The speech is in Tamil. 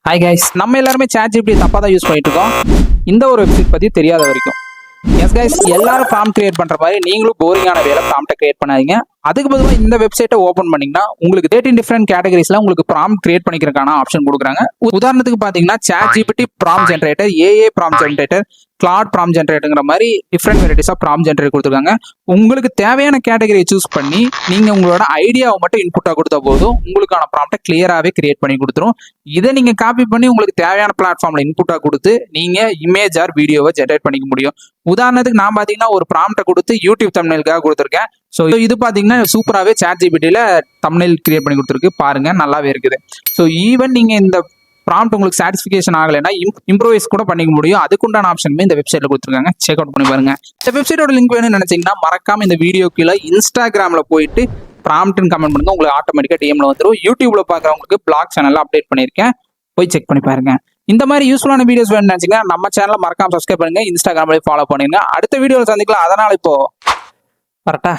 ஹாய் கைஸ், நம்ம எல்லாருமே ChatGPT தப்பா தான் யூஸ் பண்ணிட்டு இருக்கோம். இந்த ஒரு வெப்சைட் பத்தி தெரியாத வரைக்கும். எஸ் கைஸ், எல்லாரும் ப்ராம்ப்ட் கிரியேட் பண்ற மாதிரி நீங்களும் போரிங்கான வேலை ப்ராம்ப்ட்டை கிரியேட் பண்ணாதீங்க. அதுக்கு பதிலாக இந்த வெப்சைட்டை ஓப்பன் பண்ணீங்கன்னா உங்களுக்கு 13 டிஃப்ரெண்ட் கேட்டகரிஸ்ல உங்களுக்கு ப்ராம்ப்ட் கிரியேட் பண்ணிக்கிறதுக்கான ஆப்ஷன் கொடுக்குறாங்க. உதாரணத்துக்கு பாத்தீங்கன்னா ChatGPT prompt generator, AA prompt generator, Claude prompt ஜென்ரேட்டர்ங்கிற மாதிரி different varieties of prompt generate கொடுத்துருக்காங்க. உங்களுக்கு தேவையான கேட்டகரியை சூஸ் பண்ணி நீங்க உங்களோட ஐடியாவை மட்டும் இன்புட்டா கொடுத்தா போதும் உங்களுக்கான ப்ராம்ப்ட்டை கிளியராகவே கிரியேட் பண்ணி கொடுத்துரும். இதை நீங்க காப்பி பண்ணி உங்களுக்கு தேவையான பிளாட்ஃபார்ம்ல இன்புட்டா கொடுத்து நீங்க இமேஜ் ஆர் வீடியோவை ஜென்ரேட் பண்ணிக்க முடியும். உதாரணத்துக்கு நான் பாத்தீங்கன்னா ஒரு ப்ராம்ப்ட்டை கொடுத்து யூடியூப் தம்ப்நெயிலுக்காக கொடுத்துருக்கேன். ஸோ இது பாத்தீங்கன்னா சூப்பராகவே ChatGPTல தம்ப்நெயில் கிரியேட் பண்ணி கொடுத்துருக்கு. பாருங்க, நல்லாவே இருக்குது. ஸோ ஈவன் நீங்க இந்த ப்ராம்ப்ட் உங்களுக்கு சாட்டிஸ்ஃபிகேஷன் ஆகலைன்னா இம்ப்ரோவைஸ் கூட பண்ணிக்க முடியும். அதுக்குண்டான ஆப்ஷனுமே இந்த வெப்சைட்ல கொடுத்துருக்காங்க. செக் அவுட் பண்ணி பாருங்க. இந்த வெப்சைட்டோட லிங்க் வேணும்னு நினைச்சீங்கன்னா மறக்காம இந்த வீடியோ கீழே இன்ஸ்டாகிராம்ல போயிட்டு ப்ராம்ப்ட்னு கமெண்ட் பண்ணுங்க. உங்களுக்கு ஆட்டோமேட்டிக்கா டிஎம்ல வந்துடும். யூடியூப்ல பாக்குறவங்களுக்கு பிளாக் சேனல்ல அப்டேட் பண்ணிருக்கேன், போய் செக் பண்ணி பாருங்க. இந்த மாதிரி யூஸ்ஃபுல்லான வீடியோஸ் வேணும்னு நினைச்சீங்கன்னா நம்ம சேனலை மறக்காம சப்ஸ்கிரைப் பண்ணுங்க, இன்ஸ்டாகிராம்ல ஃபாலோ பண்ணுங்க. அடுத்த வீடியோவில் சந்திக்கலாம். அதனால இப்போ வரட்டா.